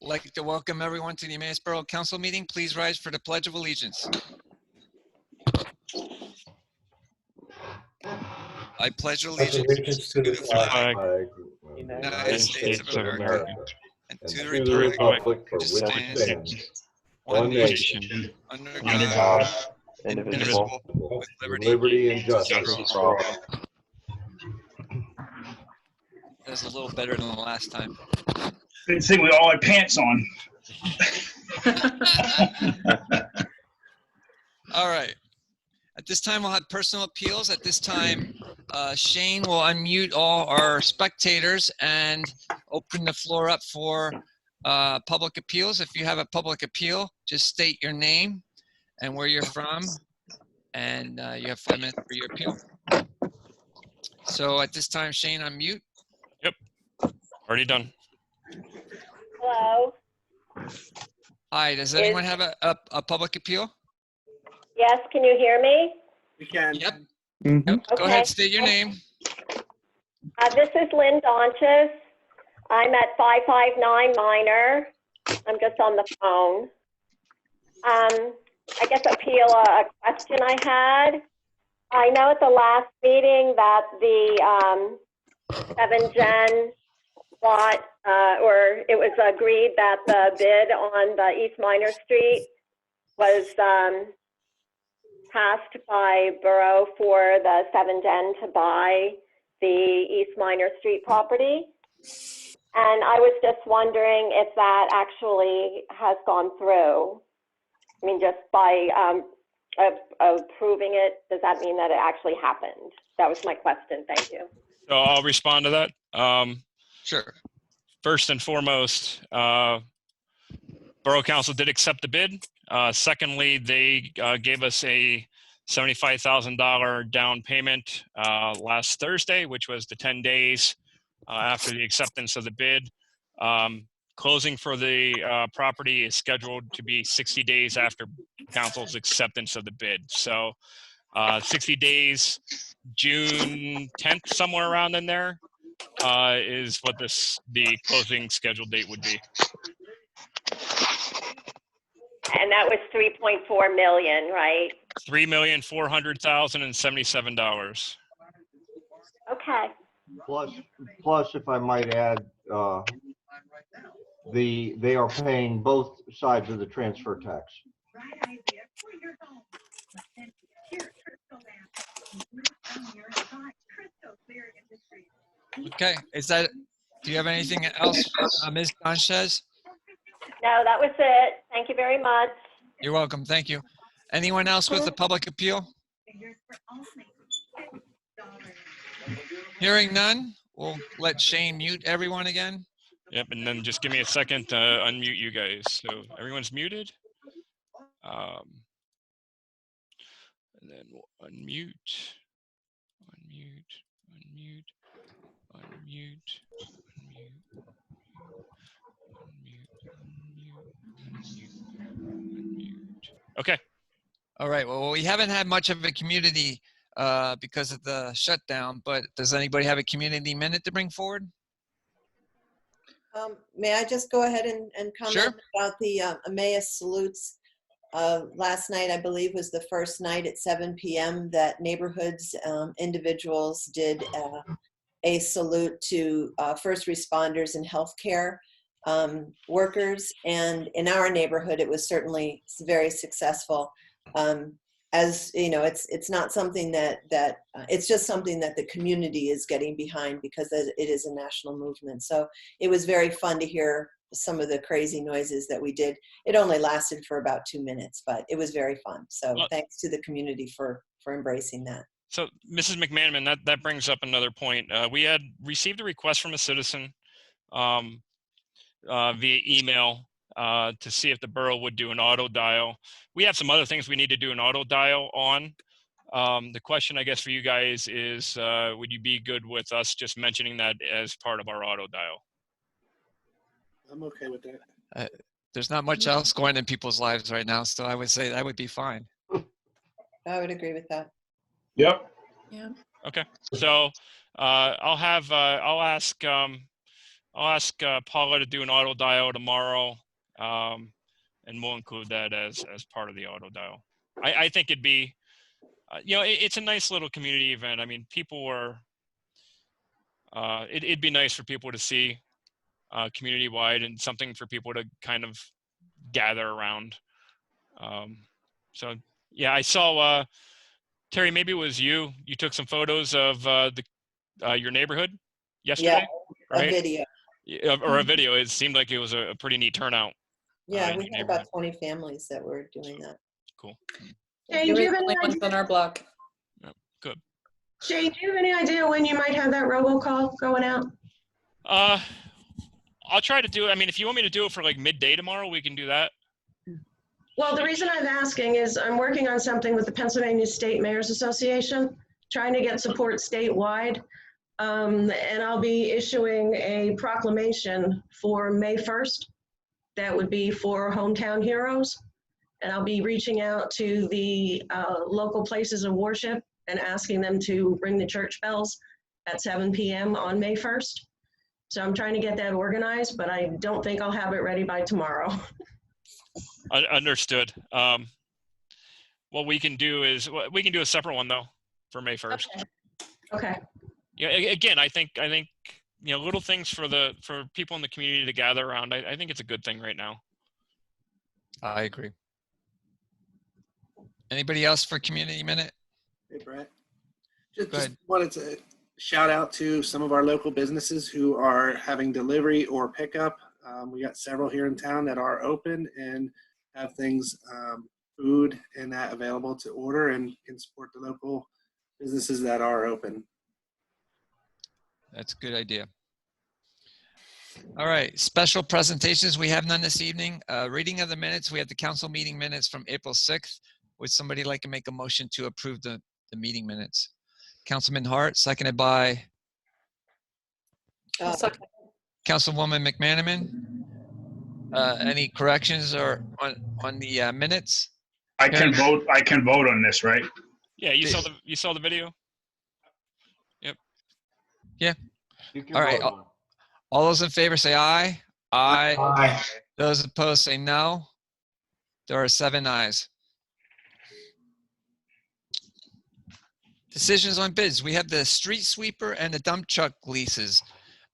like to welcome everyone to the Emmaus Borough Council meeting. Please rise for the Pledge of Allegiance. I pledge allegiance to the flag of the United States of America and to the republic for which it stands, one nation, under God, indivisible, with liberty and justice for all. That was a little better than the last time. Couldn't sing with all my pants on. All right. At this time, we'll have personal appeals. At this time, Shane will unmute all our spectators and open the floor up for public appeals. If you have a public appeal, just state your name and where you're from, and you have 5 minutes for your appeal. So at this time, Shane, unmute. Yep, already done. Hello. Hi, does anyone have a public appeal? Yes, can you hear me? We can. Yep. Mm-hmm. Yep. Go Okay. ahead, state your name. This is Lynn Donches. I'm at 559 Minor. I'm just on the phone. I guess appeal a question I had. I know at the last meeting that the 7Gen bought, or it was agreed that the bid on the East Minor Street was passed by Borough for the 7Gen to buy the East Minor Street property. And I was just wondering if that actually has gone through. I mean, just by approving it, does that mean that it actually happened? That was my question. Thank you. So I'll respond to that. Sure. First and foremost, Borough Council did accept the bid. Secondly, they gave us a $75,000 down payment last Thursday, which was the 10 days after the acceptance of the bid. Closing for the property is scheduled to be 60 days after Council's acceptance of the bid. So 60 days, June 10th, somewhere around in there, is what the closing schedule date would be. And that was 3.4 million, right? $3,400,077. Okay. Plus, if I might add, they are paying both sides of the transfer tax. Okay. Do you have anything else, Ms. Sanchez? No, that was it. Thank you very much. You're welcome. Thank you. Anyone else with a public appeal? Hearing none, we'll let Shane mute everyone again. Yep, and then just give me a second to unmute you guys. So everyone's muted. And then we'll unmute. Okay. All right. Well, we haven't had much of a community because of the shutdown, but does anybody have a community minute to bring forward? May I just go ahead and comment Sure. about the Emmaus salutes? Last night, I believe, was the first night at 7 p.m. that neighborhoods, individuals did a salute to first responders and healthcare workers. And in our neighborhood, it was certainly very successful. As you know, it's not something that it's just something that the community is getting behind because it is a national movement. So it was very fun to hear some of the crazy noises that we did. It only lasted for about 2 minutes, but it was very fun. So thanks to the community for embracing that. So Mrs. McManaman, that brings up another point. We had received a request from a citizen via email to see if the borough would do an auto dial. We have some other things we need to do an auto dial on. The question, I guess, for you guys is, would you be good with us just mentioning that as part of our auto dial? I'm okay with that. There's not much else going in people's lives right now, so I would say that would be fine. I would agree with that. Yep. Yeah. Okay, so I'll ask I'll ask Paula to do an auto dial tomorrow, and we'll include that as part of the auto dial. I think it'd be, it's a nice little community event. I mean, people are. It'd be nice for people to see community-wide and something for people to kind of gather around. So yeah, I saw Terry. Maybe it was you. You took some photos of your neighborhood yesterday, A right? video. Or a video. It seemed like it was a pretty neat turnout. Yeah, in we your had about 20 families that were doing that. Cool. Shane, do you have any Ones on our block. Good. Shane, do you have any idea when you might have that robocall going out? I'll try to do it. I mean, if you want me to do it for like midday tomorrow, we can do that. Well, the reason I'm asking is I'm working on something with the Pennsylvania State Mayors Association, trying to get support statewide. And I'll be issuing a proclamation for May 1st. That would be for Hometown Heroes. And I'll be reaching out to the local places of worship and asking them to ring the church bells at 7 p.m. on May 1st. So I'm trying to get that organized, but I don't think I'll have it ready by tomorrow. Understood. What we can do is we can do a separate one though for May 1st. Okay. Yeah. Again, I think little things for people in the community to gather around. I think it's a good thing right now. I agree. Anybody else for community minute? Hey, Brett. Go Just ahead. wanted to shout out to some of our local businesses who are having delivery or pickup. We got several here in town that are open and have things, food and that available to order, and can support the local businesses that are open. That's a good idea. All right, special presentations. We have none this evening. Reading of the minutes. We have the council meeting minutes from April 6th. Would somebody like to make a motion to approve the meeting minutes? Councilman Hart, seconded by Second. Councilwoman McManaman. Any corrections or on the minutes? I can vote on this, right? Yeah. You saw the video. You can All right. vote on it. All those in favor say aye. Aye. Aye. Those opposed say no. There are 7 ayes. Decisions on bids. We have the street sweeper and the dump truck leases.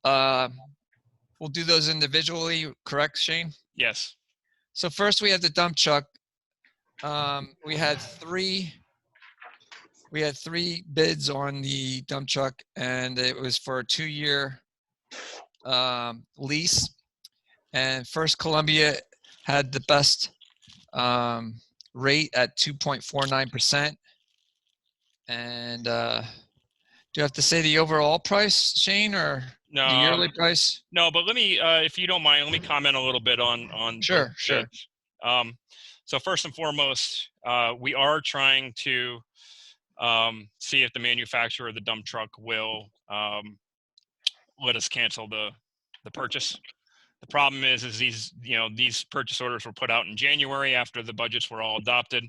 We'll do those individually, correct, Shane? Yes. So first we have the dump truck. We had three bids on the dump truck, and it was for a 2-year lease. And First Columbia had the best rate at 2.49%. And do you have to say the overall price, Shane, or No. the yearly price? No, but let me, if you don't mind, let me comment a little bit on. Sure, both sure. bids. So first and foremost, we are trying to see if the manufacturer of the dump truck will let us cancel the purchase. The problem is these purchase orders were put out in January after the budgets were all adopted,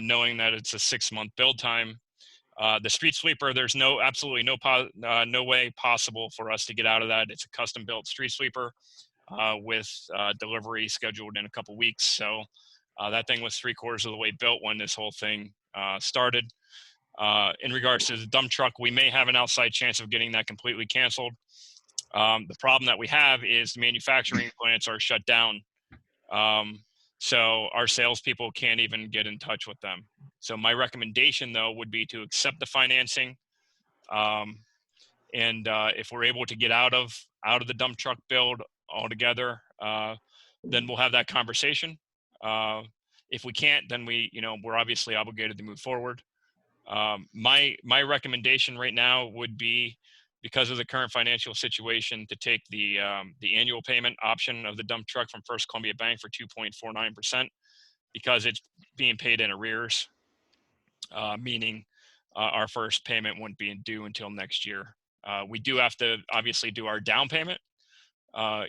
knowing that it's a 6-month build time. The street sweeper, there's absolutely no way possible for us to get out of that. It's a custom built street sweeper with delivery scheduled in a couple weeks. So that thing was 3/4 of the way built when this whole thing started. In regards to the dump truck, we may have an outside chance of getting that completely canceled. The problem that we have is the manufacturing plants are shut down. So our salespeople can't even get in touch with them. So my recommendation, though, would be to accept the financing. And if we're able to get out of the dump truck build altogether, then we'll have that conversation. If we can't, then we're obviously obligated to move forward. My recommendation right now would be, because of the current financial situation, to take the annual payment option of the dump truck from First Columbia Bank for 2.49%, because it's being paid in arrears, meaning our first payment wouldn't be due until next year. We do have to obviously do our down payment,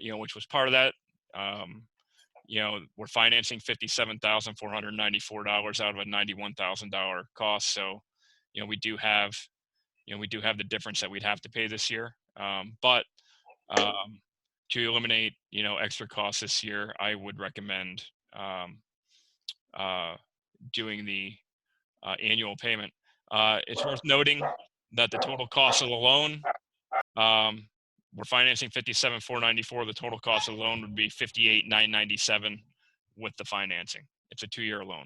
which was part of that. We're financing $57,494 out of a $91,000 cost. So, we do have the difference that we'd have to pay this year. But to eliminate, extra costs this year, I would recommend doing the annual payment. It's worth noting that the total cost of the loan, we're financing 57,494. The total cost of the loan would be 58,997 with the financing. It's a 2-year loan.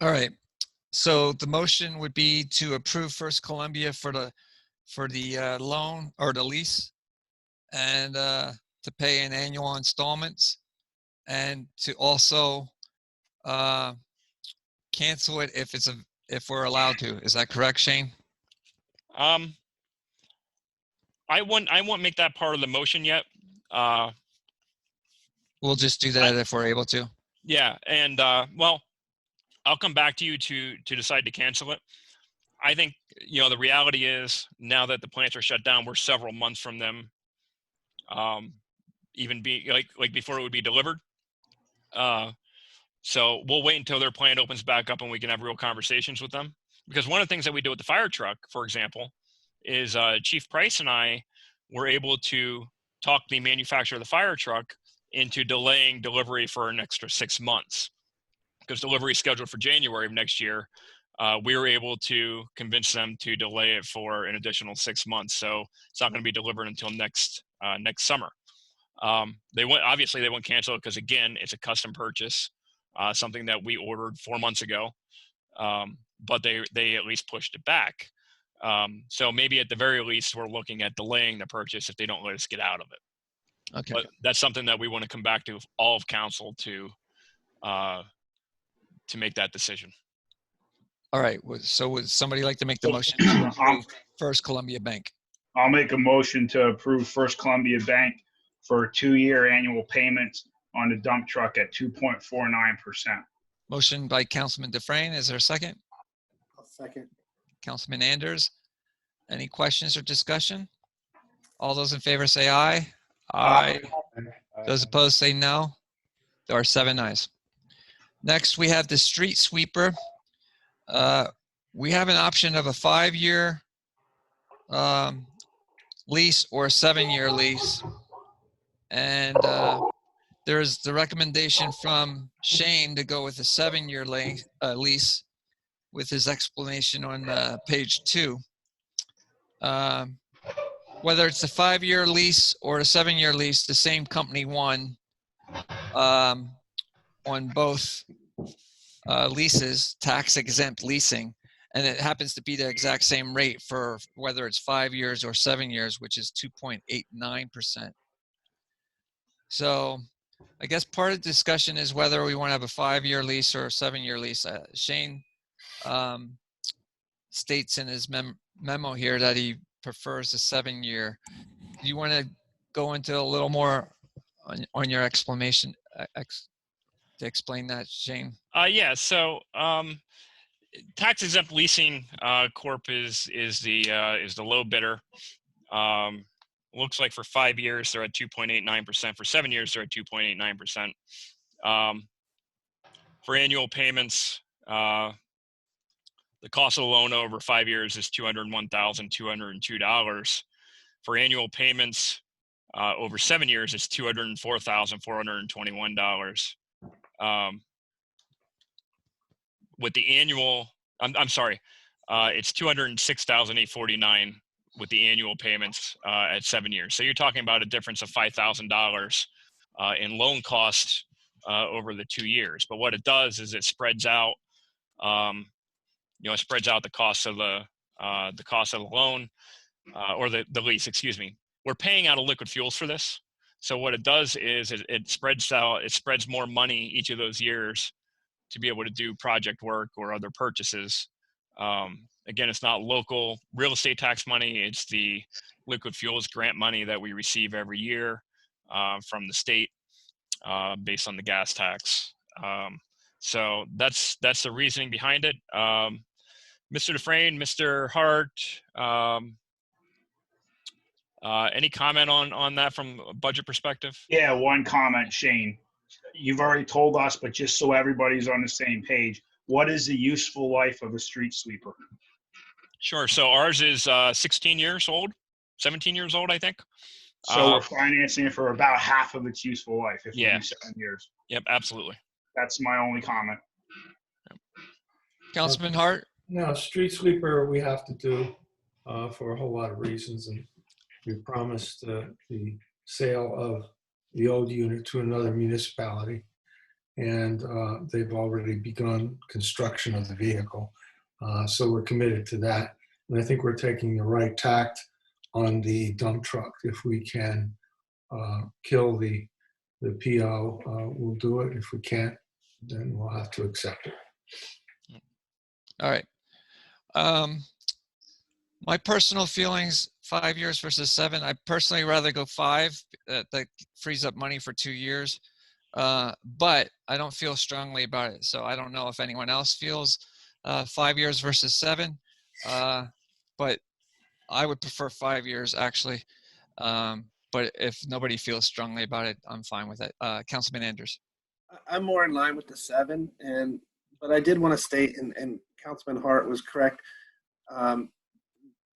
All right. So the motion would be to approve First Columbia for the loan or the lease, and to pay in annual installments, and to also cancel it if we're allowed to. Is that correct, Shane? I won't make that part of the motion yet. We'll just do that if we're able to. Yeah, and well, I'll come back to you to decide to cancel it. I think, the reality is now that the plants are shut down, we're several months from them even be like before it would be delivered. So we'll wait until their plant opens back up and we can have real conversations with them. Because one of the things that we do with the fire truck, for example, is Chief Price and I were able to talk the manufacturer of the fire truck into delaying delivery for an extra 6 months. Because delivery is scheduled for January of next year, we were able to convince them to delay it for an additional 6 months. So it's not going to be delivered until next summer. They won't cancel it because, again, it's a custom purchase, something that we ordered 4 months ago, but they at least pushed it back. So maybe at the very least, we're looking at delaying the purchase if they don't let us get out of it. Okay. But that's something that we want to come back to all of council to make that decision. All right. So would somebody like to make the motion to approve First Columbia Bank? I'll make a motion to approve First Columbia Bank for 2-year annual payments on the dump truck at 2.49%. Motion by Councilman Dufresne. Is there a second? I'll second. Councilman Anders. Any questions or discussion? All those in favor say aye. Aye. Those opposed say no. There are 7 ayes. Next, we have the street sweeper. We have an option of a 5-year lease or a 7-year lease. And there's the recommendation from Shane to go with a 7-year lease with his explanation on page 2. Whether it's a 5-year lease or a 7-year lease, the same company won on both leases, tax exempt leasing, and it happens to be the exact same rate for whether it's 5 years or 7 years, which is 2.89%. So I guess part of the discussion is whether we want to have a 5-year lease or a 7-year lease. Shane states in his memo here that he prefers a 7-year. Do you want to go into a little more on your explanation to explain that, Shane? Yeah. So tax exempt leasing corp is the low bidder. Looks like for 5 years they're at 2.89%. For 7 years they're at 2.89%. For annual payments, the cost of the loan over 5 years is $201,202. For annual payments over 7 years, it's $204,421. With the annual, I'm sorry, it's $206,849 with the annual payments at 7 years. So you're talking about a difference of $5,000 in loan cost over the 2 years. But what it does is it spreads out, spreads out the cost of the loan or the lease. Excuse me. We're paying out of liquid fuels for this. So what it does is it spreads out. It spreads more money each of those years to be able to do project work or other purchases. Again, it's not local real estate tax money. It's the liquid fuels grant money that we receive every year from the state based on the gas tax. So that's the reasoning behind it. Mr. Dufresne, Mr. Hart, any comment on that from a budget perspective? Yeah, one comment, Shane. You've already told us, but just so everybody's on the same page, what is the useful life of a street sweeper? Sure. So ours is 16 years old, 17 years old, I think. So we're financing it for about half of its useful life if we Yeah. do 7 years. Yep, absolutely. That's my only comment. Councilman Hart? No, street sweeper we have to do for a whole lot of reasons, and we promised the sale of the old unit to another municipality, and they've already begun construction of the vehicle. So we're committed to that, and I think we're taking the right tact on the dump truck. If we can kill the PO, we'll do it. If we can't, then we'll have to accept it. All right. My personal feelings, 5 years versus 7. I personally rather go 5. That frees up money for 2 years. But I don't feel strongly about it. So I don't know if anyone else feels 5 years versus 7. But I would prefer 5 years actually. But if nobody feels strongly about it, I'm fine with it. Councilman Anders. I'm more in line with the 7, but I did want to state, and Councilman Hart was correct.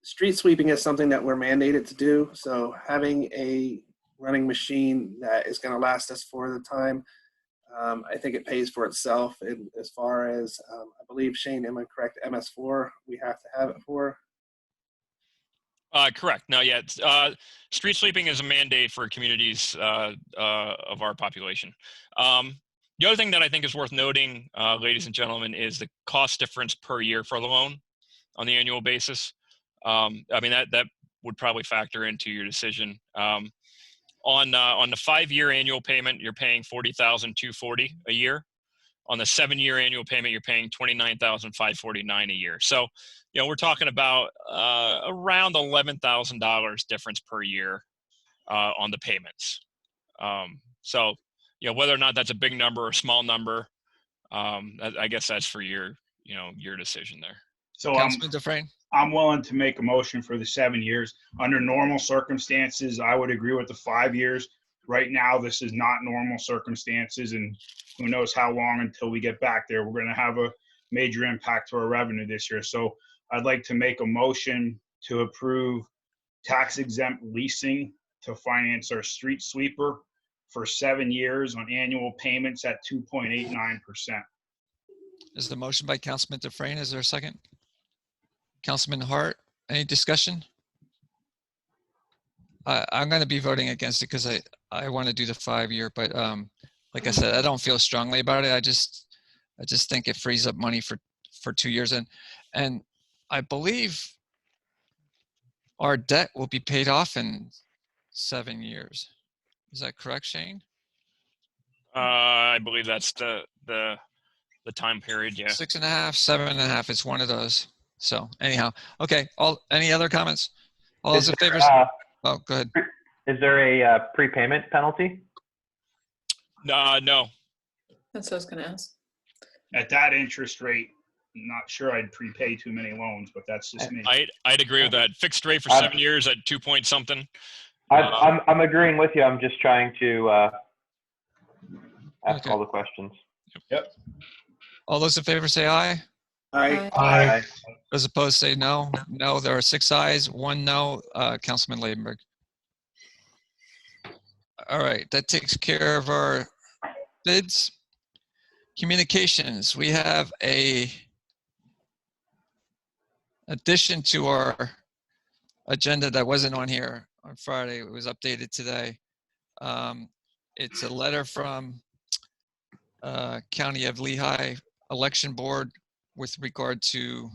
Street sweeping is something that we're mandated to do. So having a running machine that is going to last us for the time, I think it pays for itself. And as far as, I believe, Shane, am I correct? MS4, we have to have it for. Correct. No, yeah. Street sweeping is a mandate for communities of our population. The other thing that I think is worth noting, ladies and gentlemen, is the cost difference per year for the loan on the annual basis. I mean, that would probably factor into your decision. On the 5-year annual payment, you're paying $40,240 a year. On the 7-year annual payment, you're paying $29,549 a year. So, you know, we're talking about around $11,000 difference per year on the payments. So, you know, whether or not that's a big number or a small number, I guess that's for your decision there. So Councilman Dufresne. I'm willing to make a motion for the 7 years. Under normal circumstances, I would agree with the 5 years. Right now, this is not normal circumstances, and who knows how long until we get back there. We're going to have a major impact to our revenue this year. So I'd like to make a motion to approve tax-exempt leasing to finance our street sweeper for 7 years on annual payments at 2.89%. Is the motion by Councilman Dufresne? Is there a second? Councilman Hart, any discussion? I'm going to be voting against it because I want to do the 5-year, but like I said, I don't feel strongly about it. I just think it frees up money for 2 years, and I believe our debt will be paid off in 7 years. Is that correct, Shane? I believe that's the time period. Yeah. 6.5, 7.5. It's one of those. So anyhow, okay. Any other comments? All those in favor? Oh, go ahead. Is there a prepayment penalty? No. That's what I was going to ask. At that interest rate, I'm not sure I'd prepay too many loans, but that's just me. I'd agree with that. Fixed rate for 7 years at 2 point something. I'm agreeing with you. I'm just trying to ask all the questions. Yep. All those in favor say aye. Aye. Aye. Those opposed say no. No, there are 6 ayes, 1 no. Councilman Ladenburg. All right, that takes care of our bids. Communications, we have a addition to our agenda that wasn't on here on Friday. It was updated today. It's a letter from County of Lehigh Election Board with regard to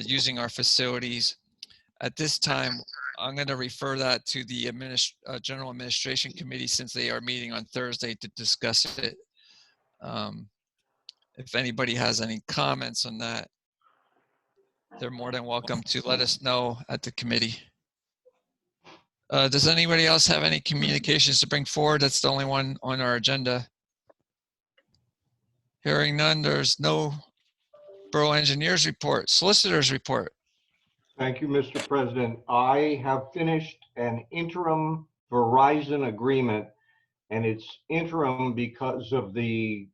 using our facilities. At this time, I'm going to refer that to the General Administration Committee since they are meeting on Thursday to discuss it. If anybody has any comments on that, they're more than welcome to let us know at the committee. Does anybody else have any communications to bring forward? That's the only one on our agenda. Hearing none, there's no Borough Engineers report, Solicitors report. Thank you, Mr. President. I have finished an interim Verizon agreement, and it's interim because of the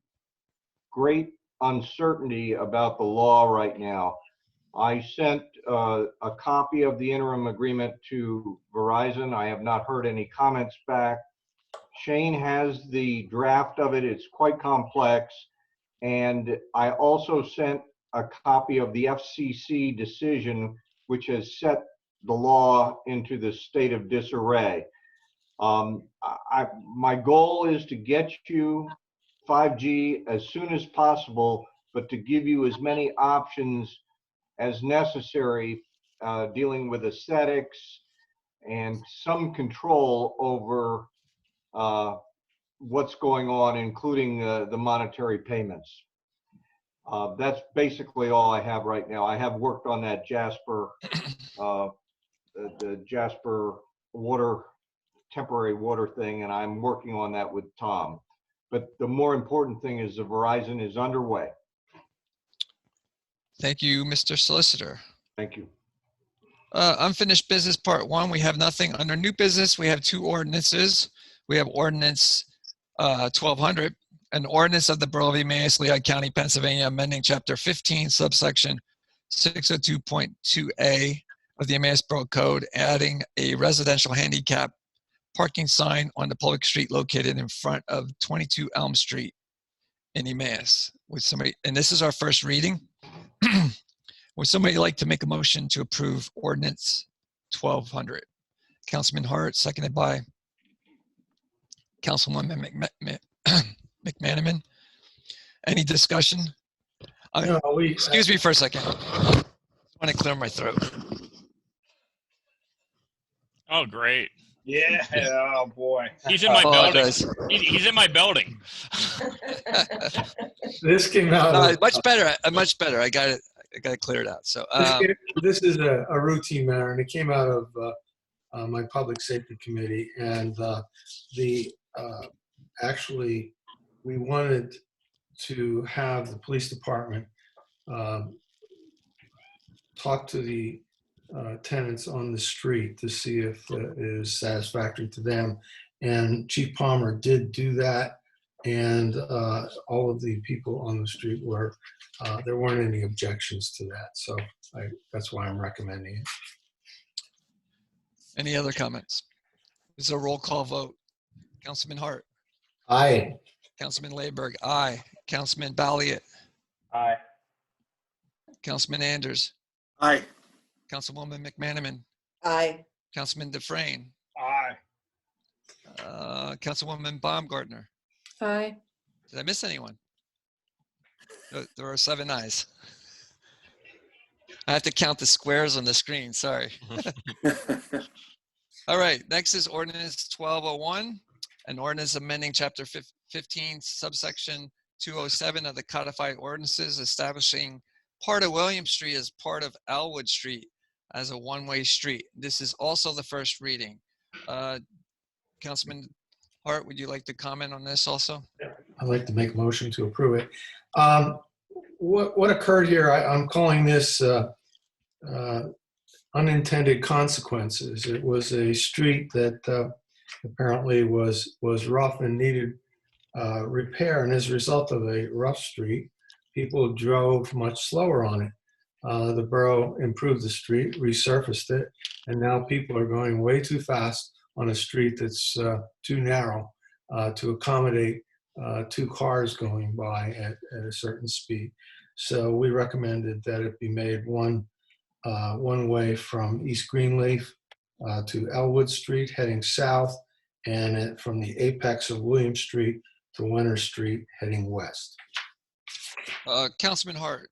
great uncertainty about the law right now. I sent a copy of the interim agreement to Verizon. I have not heard any comments back. Shane has the draft of it. It's quite complex. And I also sent a copy of the FCC decision, which has set the law into the state of disarray. My goal is to get you 5G as soon as possible, but to give you as many options as necessary, dealing with aesthetics and some control over what's going on, including the monetary payments. That's basically all I have right now. I have worked on that Jasper, the Jasper temporary water thing, and I'm working on that with Tom. But the more important thing is the Verizon is underway. Thank you, Mr. Solicitor. Thank you. Unfinished business part 1, we have nothing. Under new business, we have 2 ordinances. We have ordinance 1200, an ordinance of the Borough of Emmaus, Lehigh County, Pennsylvania, amending chapter 15, subsection 602.2A of the Emmaus Borough Code, adding a residential handicap parking sign on the public street located in front of 22 Elm Street in Emmaus. Would somebody, and this is our first reading. Would somebody like to make a motion to approve ordinance 1200? Councilman Hart, seconded by Councilwoman McManaman. Any discussion? No, Excuse me for a second. I want to clear my throat. Oh, great. Yeah, oh boy. He's in my building. Apologize. He's in my building. This came out. No, of- much better. Much better. I got it cleared out. So, This is a routine matter, and it came out of my public safety committee. And actually, we wanted to have the police department talk to the tenants on the street to see if it is satisfactory to them. And Chief Palmer did do that. And all of the people on the street were, there weren't any objections to that. So that's why I'm recommending it. any other comments? This is a roll call vote. Councilman Hart, Aye. Councilman Layberg, aye. Councilman Balliet, Aye. Councilman Anders, Aye. Councilwoman McManaman, Aye. Councilman Dufresne, Aye. Councilwoman Baumgartner. Aye. Did I miss anyone? There are 7 ayes. I have to count the squares on the screen, sorry. All right, next is ordinance 1201, an ordinance amending chapter 15, subsection 207 of the codified ordinances, establishing part of William Street as part of Elwood Street as a one-way street. This is also the first reading. Councilman Hart, would you like to comment on this also? I'd like to make a motion to approve it. What occurred here, I'm calling this unintended consequences. It was a street that apparently was rough and needed repair. And as a result of a rough street, people drove much slower on it. The borough improved the street, resurfaced it, and now people are going way too fast on a street that's too narrow to accommodate 2 cars going by at a certain speed. So we recommended that it be made one way from East Greenleaf to Elwood Street heading south, and from the apex of William Street to Winter Street heading west. Councilman Hart,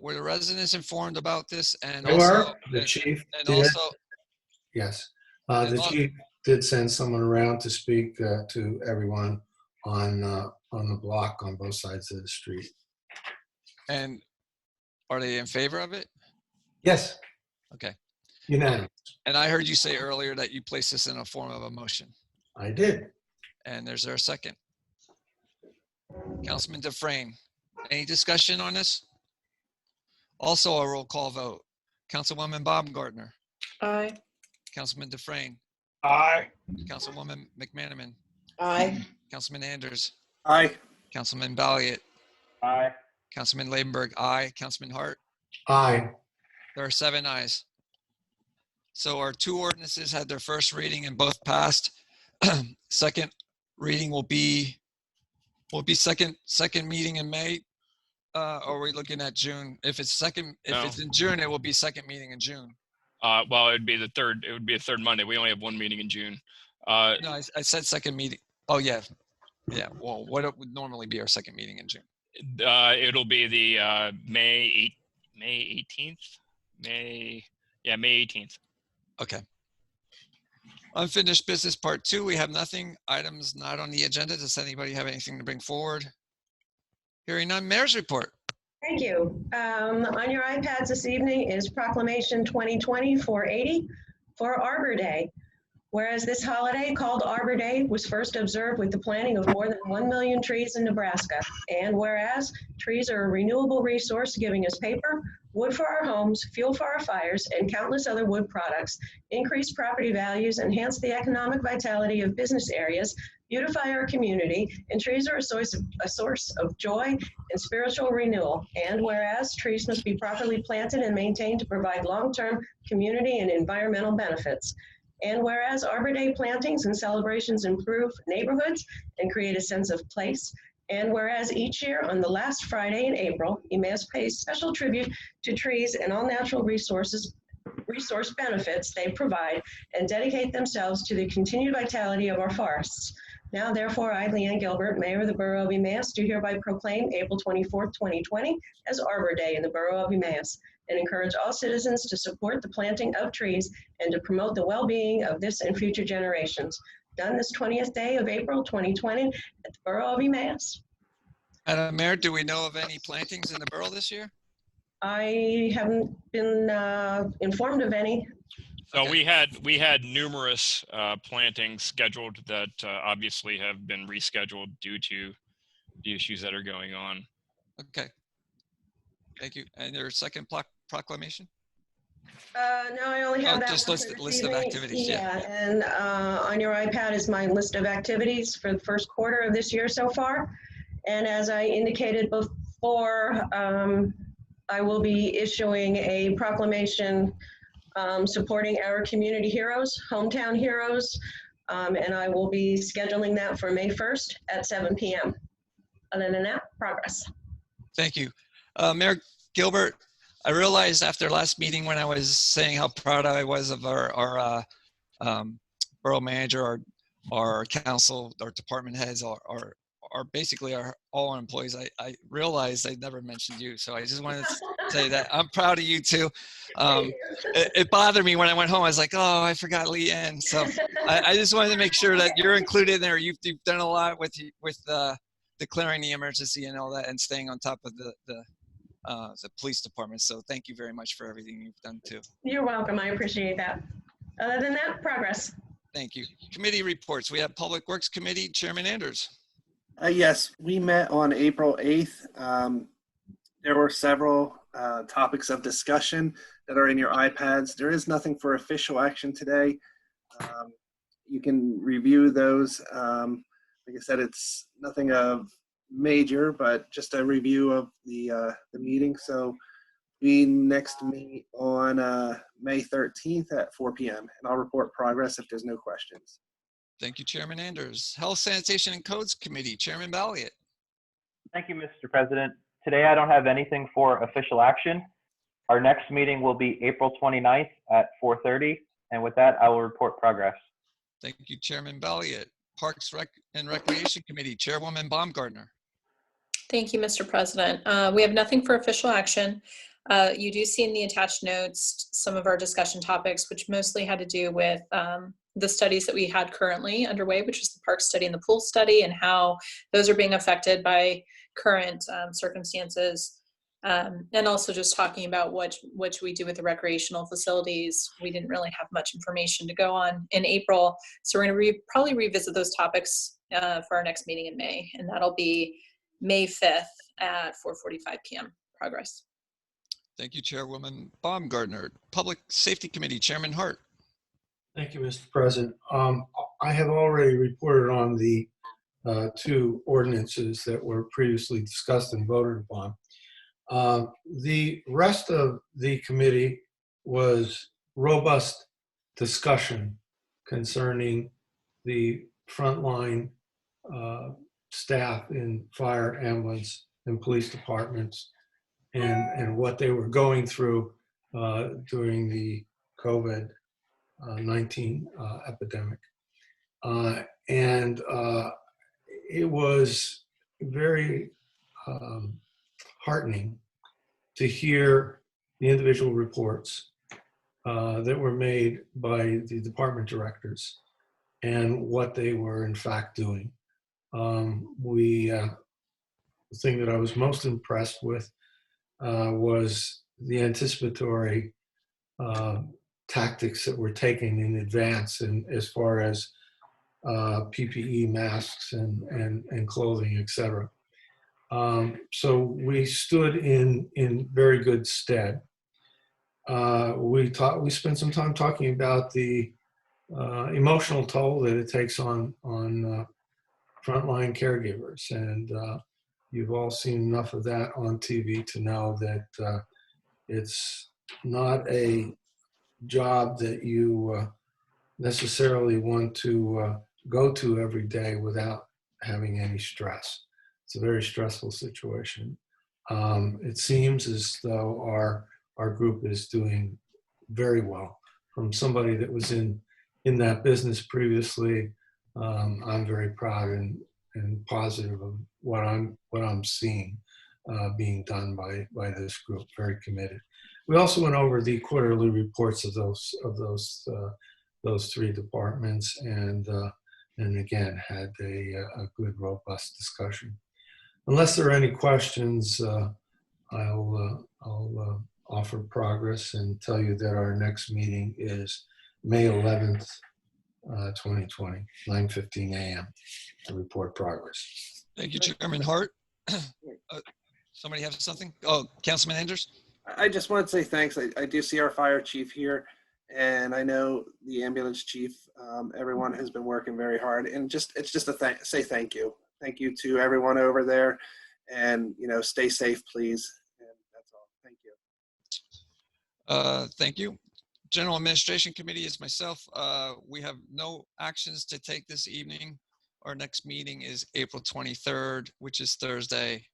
were the residents informed about this? And They also, were. The chief and did. also, Yes. And The chief did send someone around to speak to everyone on the block on both sides of the street. and are they in favor of it? Yes. Okay. Unanimous. And I heard you say earlier that you placed this in a form of a motion. I did. And there's there a second? Councilman Dufresne, any discussion on this? Also a roll call vote. Councilwoman Baumgartner, Aye. Councilman Dufresne, Aye. Councilwoman McManaman, Aye. Councilman Anders, Aye. Councilman Balliet, Aye. Councilman Ladenburg, aye. Councilman Hart, Aye. There are 7 ayes. So our 2 ordinances had their first reading and both passed. Second reading will be second meeting in May. Or are we looking at June? If it's in June, it will be second meeting in June. Well, it would be a third Monday. We only have 1 meeting in June. No, I said second meeting. Oh, yeah. Yeah. Well, what it would normally be our second meeting in June? It'll be the May 18th. May 18th. Okay. Unfinished business part 2. We have nothing. Items not on the agenda. Does anybody have anything to bring forward? Hearing none. Mayor's report. Thank you. On your iPads this evening is Proclamation 2020-480 for Arbor Day. Whereas this holiday, called Arbor Day, was first observed with the planting of more than 1 million trees in Nebraska. And whereas trees are a renewable resource giving us paper, wood for our homes, fuel for our fires, and countless other wood products, increase property values, enhance the economic vitality of business areas, beautify our community, and trees are a source of joy and spiritual renewal. And whereas trees must be properly planted and maintained to provide long-term community and environmental benefits. And whereas Arbor Day plantings and celebrations improve neighborhoods and create a sense of place. And whereas each year on the last Friday in April, Emmaus pays special tribute to trees and all natural resource benefits they provide and dedicate themselves to the continued vitality of our forests. Now, therefore, I, Leanne Gilbert, Mayor of the Borough of Emmaus, do hereby proclaim April 24th, 2020 as Arbor Day in the Borough of Emmaus, and encourage all citizens to support the planting of trees and to promote the well-being of this and future generations. Done this 20th day of April 2020 at the Borough of Emmaus. Madam Mayor, do we know of any plantings in the borough this year? I haven't been informed of any. So Okay. we had numerous plantings scheduled that obviously have been rescheduled due to the issues that are going on. Okay. Thank you. And your second proclamation? No, I only have that. Just one list for this of evening. activities. Yeah. And on your iPad is my list of activities for the first quarter of this year so far. And as I indicated before, I will be issuing a proclamation supporting our community heroes, hometown heroes, and I will be scheduling that for May 1st at 7 p.m. Other than that, progress. Thank you. Mayor Gilbert, I realized after last meeting when I was saying how proud I was of our borough manager, our council, our department heads, our basically all our employees, I realized I never mentioned you. So I just wanted to say that I'm proud of you too. It bothered me when I went home. I was like, oh, I forgot Leanne. So I just wanted to make sure that you're included in there. You've done a lot with declaring the emergency and all that, and staying on top of the police department. So thank you very much for everything you've done too. You're welcome. I appreciate that. Other than that, progress. Thank you. Committee reports. We have Public Works Committee, Chairman Anders. Yes, we met on April 8th. There were several topics of discussion that are in your iPads. There is nothing for official action today. You can review those. Like I said, it's nothing of major, but just a review of the meeting. So we next meet on May 13th at 4 p.m. and I'll report progress if there's no questions. Thank you, Chairman Anders. Health, Sanitation, and Codes Committee, Chairman Balliet. Thank you, Mr. President. Today, I don't have anything for official action. Our next meeting will be April 29th at 4:30. And with that, I will report progress. Thank you, Chairman Balliet. Parks and Recreation Committee, Chairwoman Baumgartner. Thank you, Mr. President. We have nothing for official action. You do see in the attached notes some of our discussion topics, which mostly had to do with the studies that we had currently underway, which is the park study and the pool study, and how those are being affected by current circumstances. And also just talking about what we do with the recreational facilities. We didn't really have much information to go on in April. So we're going to probably revisit those topics for our next meeting in May. And that'll be May 5th at 4:45 p.m. Progress. Thank you, Chairwoman Baumgartner. Public Safety Committee, Chairman Hart. Thank you, Mr. President. I have already reported on the 2 ordinances that were previously discussed and voted upon. The rest of the committee was robust discussion concerning the frontline staff in fire, ambulance, and police departments, and what they were going through during the COVID-19 epidemic. And it was very heartening to hear the individual reports that were made by the department directors and what they were in fact doing. The thing that I was most impressed with was the anticipatory tactics that were taken in advance, and as far as PPE, masks, and clothing, etc. So we stood in very good stead. We spent some time talking about the emotional toll that it takes on frontline caregivers, and you've all seen enough of that on TV to know that it's not a job that you necessarily want to go to every day without having any stress. It's a very stressful situation. It seems as though our group is doing very well. From somebody that was in that business previously, I'm very proud and positive of what I'm seeing being done by this group. Very committed. We also went over the quarterly reports of those three departments, and again had a good, robust discussion. Unless there are any questions, I'll offer progress and tell you that our next meeting is May 11th, 2020, 9:15 a.m. to report progress. Thank you, Chairman Hart. Somebody have something? Oh, Councilman Anders? I just wanted to say thanks. I do see our fire chief here, and I know the ambulance chief. Everyone has been working very hard, and it's just say thank you. Thank you to everyone over there, and stay safe, please. And that's all. Thank you. Thank you. General Administration Committee is myself. We have no actions to take this evening. Our next meeting is April 23rd, which is Thursday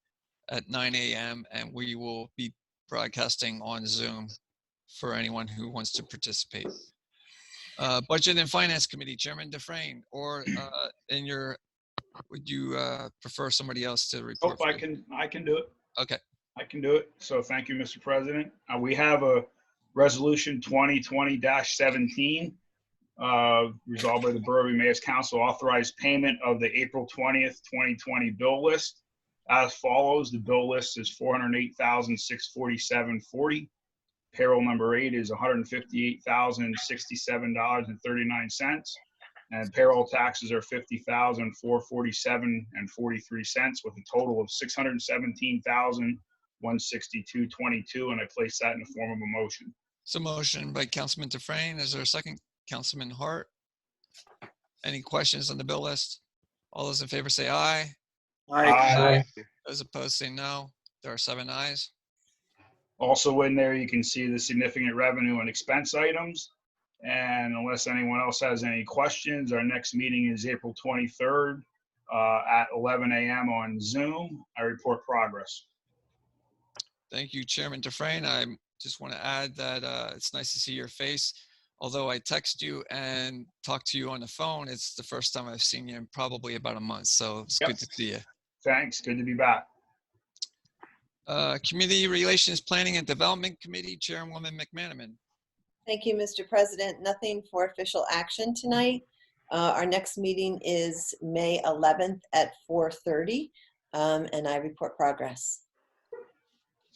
at 9 a.m. and we will be broadcasting on Zoom for anyone who wants to participate. Budget and Finance Committee, Chairman Dufresne, or would you prefer somebody else to report? Oh, I can do it. Okay. I can do it. So thank you, Mr. President. We have a resolution 2020-17 resolved by the Borough Mayor's Council, authorized payment of the April 20th, 2020 bill list as follows. The bill list is $408,647.40. Payroll number 8 is $158,067.39. And payroll taxes are $50,447.43 with a total of $617,162.22. And I place that in the form of a motion. So motion by Councilman Dufresne. Is there a second? Councilman Hart. Any questions on the bill list? All those in favor say aye. Aye. Those opposed say no. There are 7 ayes. Also in there, you can see the significant revenue and expense items. And unless anyone else has any questions, our next meeting is April 23rd at 11 a.m. on Zoom. I report progress. Thank you, Chairman Dufresne. I just want to add that it's nice to see your face. Although I text you and talk to you on the phone, it's the first time I've seen you in probably about a month. So it's good to see you. Thanks. Good to be back. Community Relations Planning and Development Committee, Chairwoman McManaman. Thank you, Mr. President. Nothing for official action tonight. Our next meeting is May 11th at 4:30, and I report progress.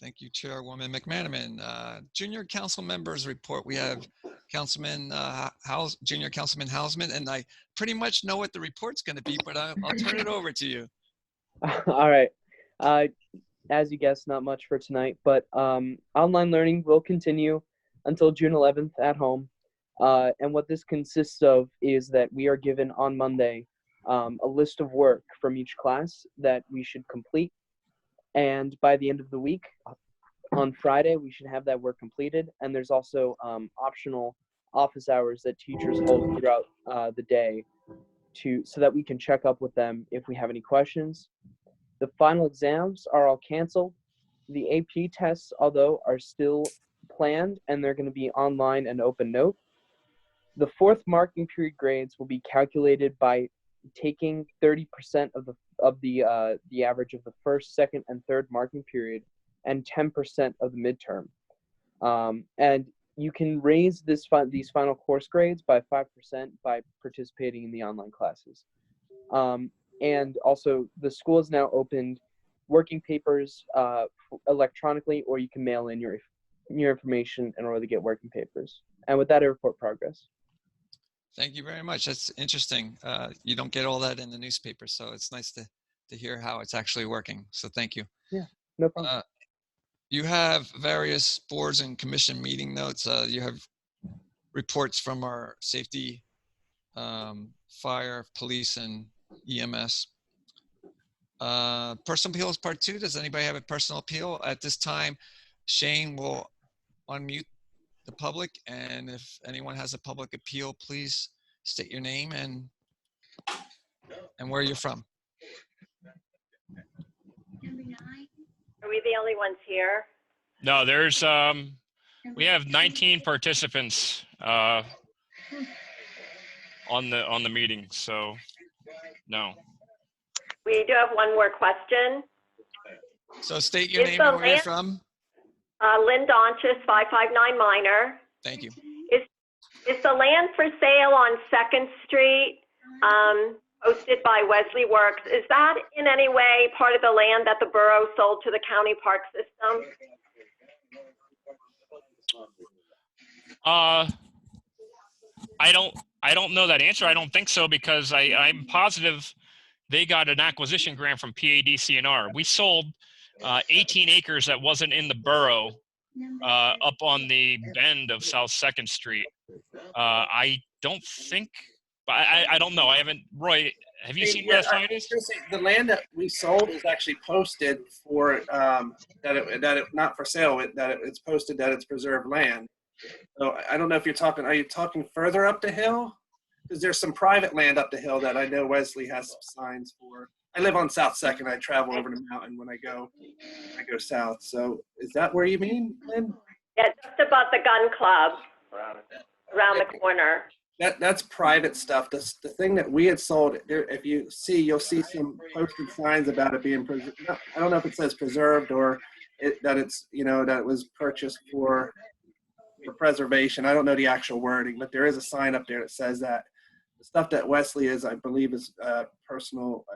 Thank you, Chairwoman McManaman. Junior Council members report. We have Junior Councilman Hausman, and I pretty much know what the report's going to be, but I'll turn it over to you. All right. As you guessed, not much for tonight, but online learning will continue until June 11th at home. And what this consists of is that we are given on Monday a list of work from each class that we should complete. And by the end of the week, on Friday, we should have that work completed. And there's also optional office hours that teachers hold throughout the day so that we can check up with them if we have any questions. The final exams are all canceled. The AP tests, although, are still planned, and they're going to be online and open note. The fourth marking period grades will be calculated by taking 30% of the average of the first, second, and third marking period, and 10% of the midterm. And you can raise these final course grades by 5% by participating in the online classes. And also, the school has now opened working papers electronically, or you can mail in your information in order to get working papers. And with that, I report progress. Thank you very much. That's interesting. You don't get all that in the newspaper, so it's nice to hear how it's actually working. So thank you. Yeah, no problem. You have various boards and commission meeting notes. You have reports from our safety, fire, police, and EMS. Personal appeals part 2. Does anybody have a personal appeal? At this time, Shane will unmute the public, and if anyone has a public appeal, please state your name and where you're from. Are we the only ones here? No, there's we have 19 participants on the meeting, so no. We do have one more question. So state your name and where you're from. Lynn Donchis, 559 Minor. Thank you. Is the land for sale on 2nd Street hosted by Wesley Works? Is that in any way part of the land that the borough sold to the county park system? I don't know that answer. I don't think so, because I'm positive they got an acquisition grant from PADCNR. We sold 18 acres that wasn't in the borough up on the bend of South 2nd Street. I don't think, but I don't know. I haven't, Roy, have you seen where that sign is? The land that we sold is actually posted for not for sale. It's posted that it's preserved land. So I don't know if are you talking further up the hill? Because there's some private land up the hill that I know Wesley has some signs for. I live on South 2nd. I travel over the mountain when I go south. So is that where you mean, Lynn? Yeah, just above the gun club, around the corner. That's private stuff. The thing that we had sold, if you see, you'll see some posted signs about it being preserved. I don't know if it says preserved or that it's, that it was purchased for preservation. I don't know the actual wording, but there is a sign up there that says that. The stuff that Wesley is, I believe, is personal,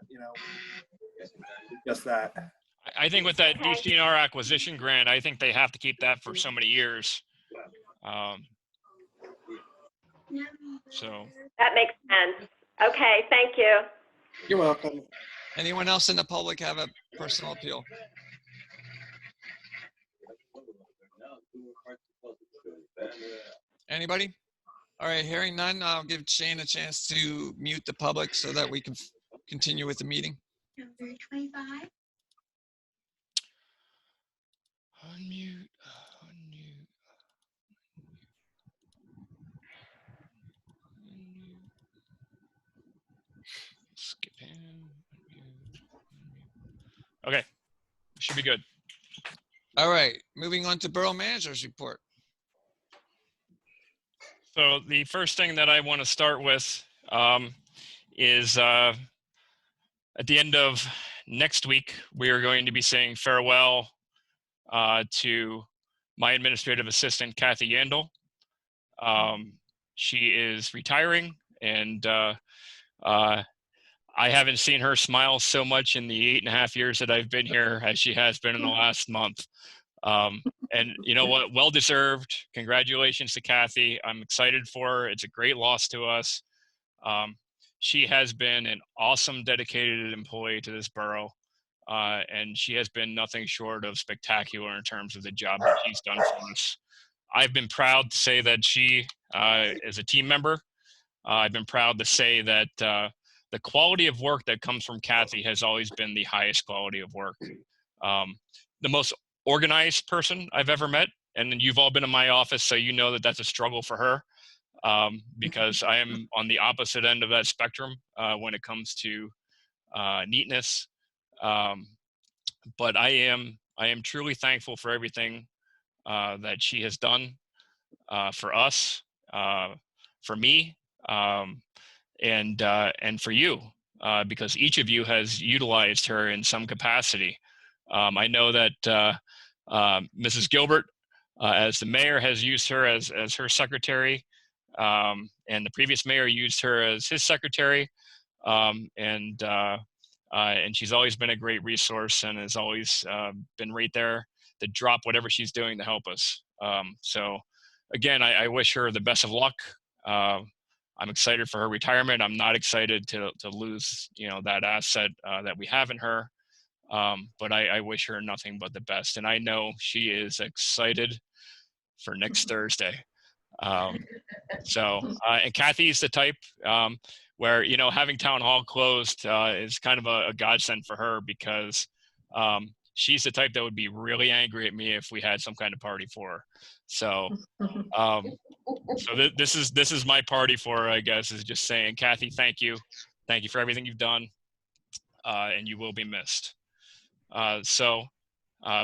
just that. I think with that DCNR acquisition grant, I think they have to keep that for so many years. So that makes sense. Okay, thank you. You're welcome. Anyone else in the public have a personal appeal? Anybody? All right, hearing none, I'll give Shane a chance to mute the public so that we can continue with the meeting. Number 25. Unmute. Skip him. Okay, should be good. All right, moving on to Borough Manager's report. So the first thing that I want to start with is at the end of next week, we are going to be saying farewell to my administrative assistant, Kathy Yandel. She is retiring, and I haven't seen her smile so much in the 8.5 years that I've been here as she has been in the last month. And you know what? Well-deserved. Congratulations to Kathy. I'm excited for her. It's a great loss to us. She has been an awesome, dedicated employee to this borough. And she has been nothing short of spectacular in terms of the job that she's done for us. I've been proud to say that she is a team member. I've been proud to say that the quality of work that comes from Kathy has always been the highest quality of work. The most organized person I've ever met. And then you've all been in my office, so you know that that's a struggle for her, because I am on the opposite end of that spectrum when it comes to neatness. But I am truly thankful for everything that she has done for us, for me, and for you, because each of you has utilized her in some capacity. I know that Mrs. Gilbert, as the mayor, has used her as her secretary, and the previous mayor used her as his secretary, and she's always been a great resource and has always been right there to drop whatever she's doing to help us. So again, I wish her the best of luck. I'm excited for her retirement. I'm not excited to lose, that asset that we have in her. But I wish her nothing but the best. And I know she is excited for next Thursday. And Kathy's the type where, having town hall closed is kind of a godsend for her, because she's the type that would be really angry at me if we had some kind of party for her. So, this is my party for her, I guess, is just saying, Kathy, thank you for everything you've done, and you will be missed.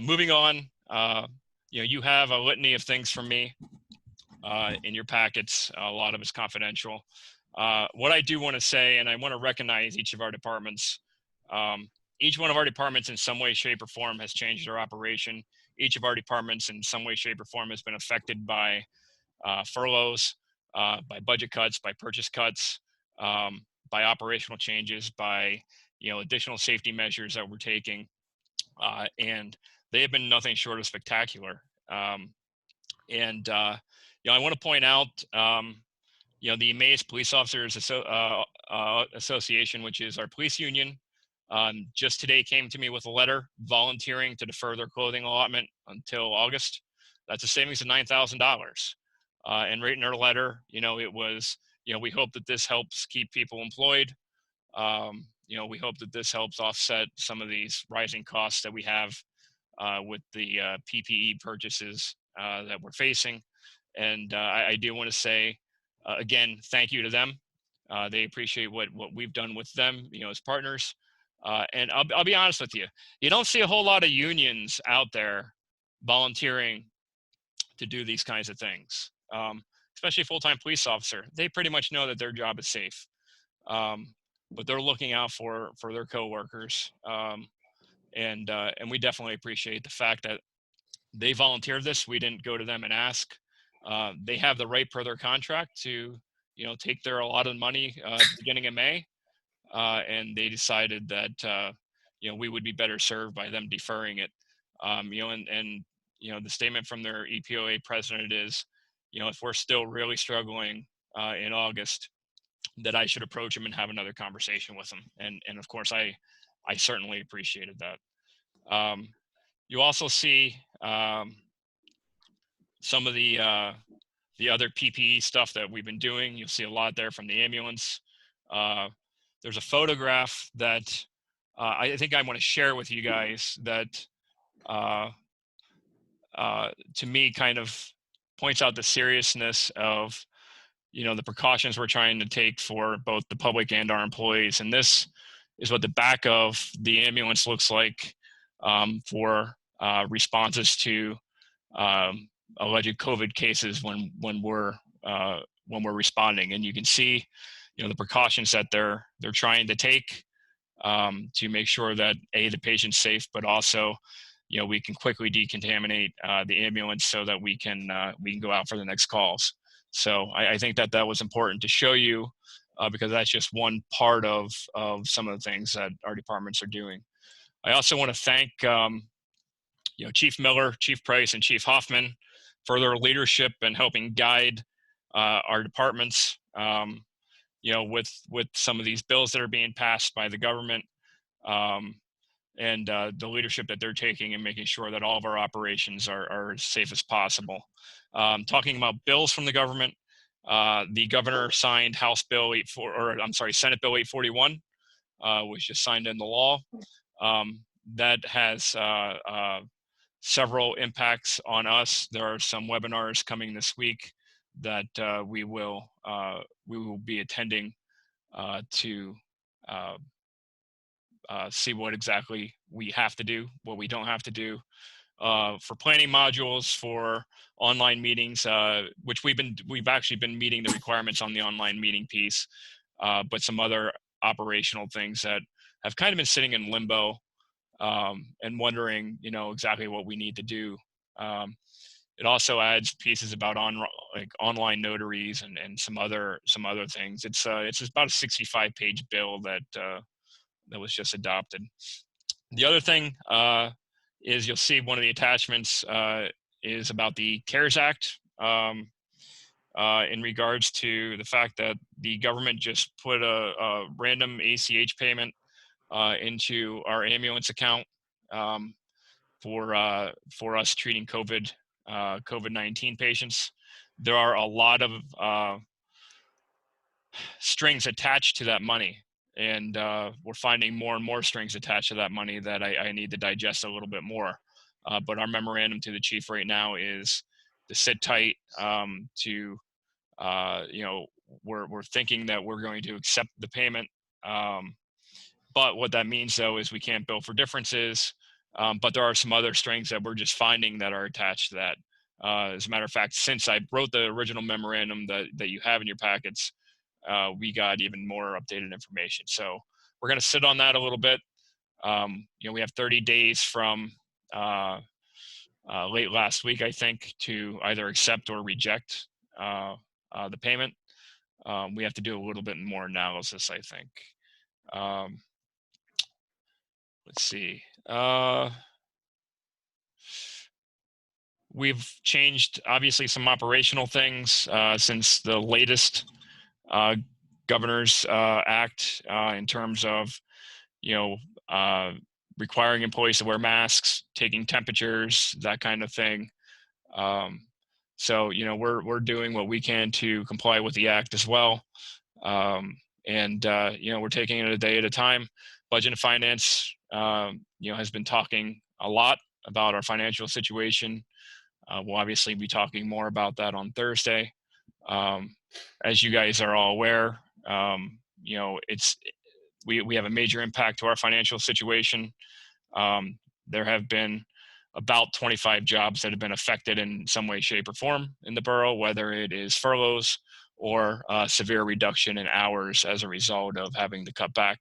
Moving on, you have a litany of things from me in your packets. A lot of it's confidential. What I do want to say, and I want to recognize each of our departments. Each one of our departments in some way, shape, or form has changed their operation. Each of our departments in some way, shape, or form has been affected by furloughs, by budget cuts, by purchase cuts, by operational changes, by additional safety measures that we're taking, and they have been nothing short of spectacular. I want to point out, the Emmaus Police Officers Association, which is our police union, just today came to me with a letter volunteering to defer their clothing allotment until August. That's a savings of $9,000. And right in their letter, it was, we hope that this helps keep people employed. We hope that this helps offset some of these rising costs that we have with the PPE purchases that we're facing. And I do want to say, again, thank you to them. They appreciate what we've done with them, as partners. And I'll be honest with you, you don't see a whole lot of unions out there volunteering to do these kinds of things, especially a full-time police officer. They pretty much know that their job is safe, but they're looking out for their coworkers. And we definitely appreciate the fact that they volunteered this. We didn't go to them and ask. They have the right per their contract to, take their allotted money beginning of May. And they decided that, we would be better served by them deferring it. The statement from their EPOA president is, if we're still really struggling in August, that I should approach them and have another conversation with them. And of course, I certainly appreciated that. You also see some of the other PPE stuff that we've been doing. You'll see a lot there from the ambulance. There's a photograph that I think I want to share with you guys that to me kind of points out the seriousness of, the precautions we're trying to take for both the public and our employees. And this is what the back of the ambulance looks like for responses to alleged COVID cases when we're responding. And you can see, the precautions that they're trying to take to make sure that the patient's safe, but also, we can quickly decontaminate the ambulance so that we can go out for the next calls. So I think that was important to show you because that's just one part of some of the things that our departments are doing. I also want to thank Chief Miller, Chief Price, and Chief Hoffman for their leadership and helping guide our departments, with some of these bills that are being passed by the government, and the leadership that they're taking and making sure that all of our operations are as safe as possible. Talking about bills from the government, the governor signed Senate Bill 841, which just signed into law. That has several impacts on us. There are some webinars coming this week that we will be attending to see what exactly we have to do, what we don't have to do. For planning modules for online meetings, which we've actually been meeting the requirements on the online meeting piece, but some other operational things that have kind of been sitting in limbo, and wondering, exactly what we need to do. It also adds pieces about online notaries and some other things. It's about a 65-page bill that was just adopted. The other thing is, you'll see one of the attachments is about the CARES Act, in regards to the fact that the government just put a random ACH payment into our ambulance account for us treating COVID-19 patients. There are a lot of strings attached to that money, and we're finding more and more strings attached to that money that I need to digest a little bit more. But our memorandum to the chief right now is to sit tight, we're thinking that we're going to accept the payment. But what that means, though, is we can't bill for differences. But there are some other strings that we're just finding that are attached to that. As a matter of fact, since I wrote the original memorandum that you have in your packets, we got even more updated information. So we're going to sit on that a little bit. We have 30 days from late last week, I think, to either accept or reject the payment. We have to do a little bit more analysis, I think. Let's see. We've changed, obviously, some operational things since the latest Governor's Act, in terms of, requiring employees to wear masks, taking temperatures, that kind of thing. So, we're doing what we can to comply with the act as well. We're taking it a day at a time. Budget and Finance, has been talking a lot about our financial situation. We'll obviously be talking more about that on Thursday. As you guys are all aware, we have a major impact to our financial situation. There have been about 25 jobs that have been affected in some way, shape, or form in the borough, whether it is furloughs or severe reduction in hours as a result of having to cut back.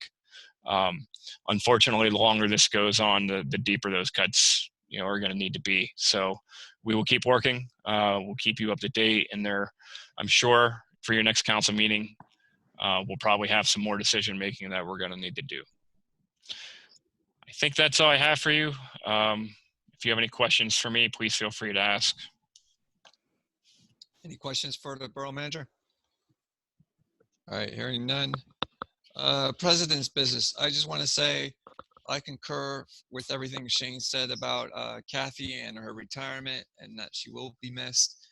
Unfortunately, the longer this goes on, the deeper those cuts are going to need to be. So we will keep working. We'll keep you up to date, and I'm sure for your next council meeting, we'll probably have some more decision making that we're going to need to do. I think that's all I have for you. If you have any questions for me, please feel free to ask. Any questions for the borough manager? All right, hearing none. President's business. I just want to say I concur with everything Shane said about Kathy and her retirement, and that she will be missed.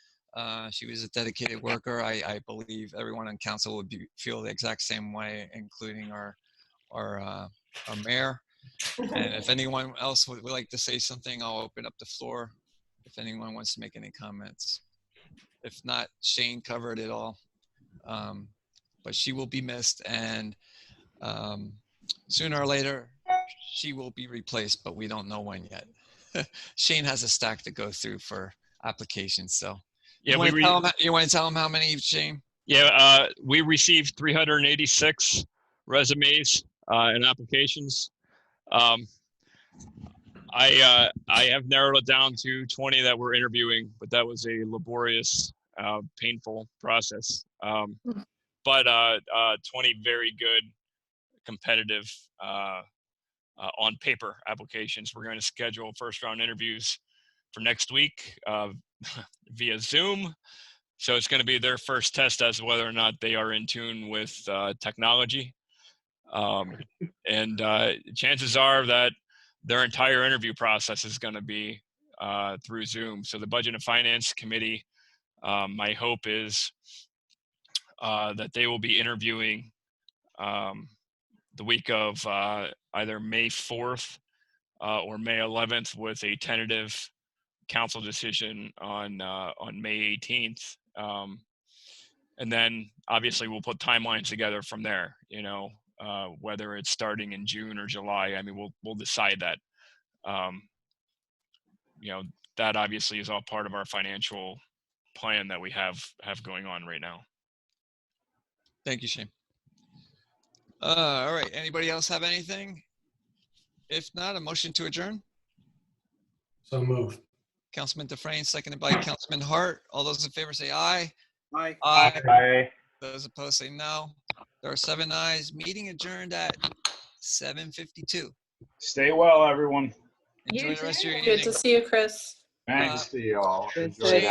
She was a dedicated worker. I believe everyone on council would feel the exact same way, including our mayor. And if anyone else would like to say something, I'll open up the floor if anyone wants to make any comments. If not, Shane covered it all. But she will be missed, and sooner or later, she will be replaced, but we don't know when yet. Shane has a stack to go through for applications, so. Yeah, you want to tell him how many, Shane? Yeah, we received 386 resumes and applications. I have narrowed it down to 20 that we're interviewing, but that was a laborious, painful process. But 20 very good, competitive, on paper applications. We're going to schedule first round interviews for next week via Zoom. So it's going to be their first test as to whether or not they are in tune with technology. And chances are that their entire interview process is going to be through Zoom. So the Budget and Finance Committee, my hope is that they will be interviewing the week of either May 4th or May 11th with a tentative council decision on May 18th. And then obviously we'll put timelines together from there, you know, whether it's starting in June or July. I mean, we'll decide that. You know, that obviously is all part of our financial plan that we have going on right now. Thank you, Shane. All right. Anybody else have anything? If not, a motion to adjourn. So moved. Councilman Dufresne, seconded by Councilman Hart. All those in favor say aye. Aye. Aye. Bye. Those opposed say no. There are 7 ayes. Meeting adjourned at 7:52. Stay well, everyone. Enjoy You the rest of your too. evening. Good to see you, Chris. Thanks. See y'all. Thanks, Enjoy Shane, that.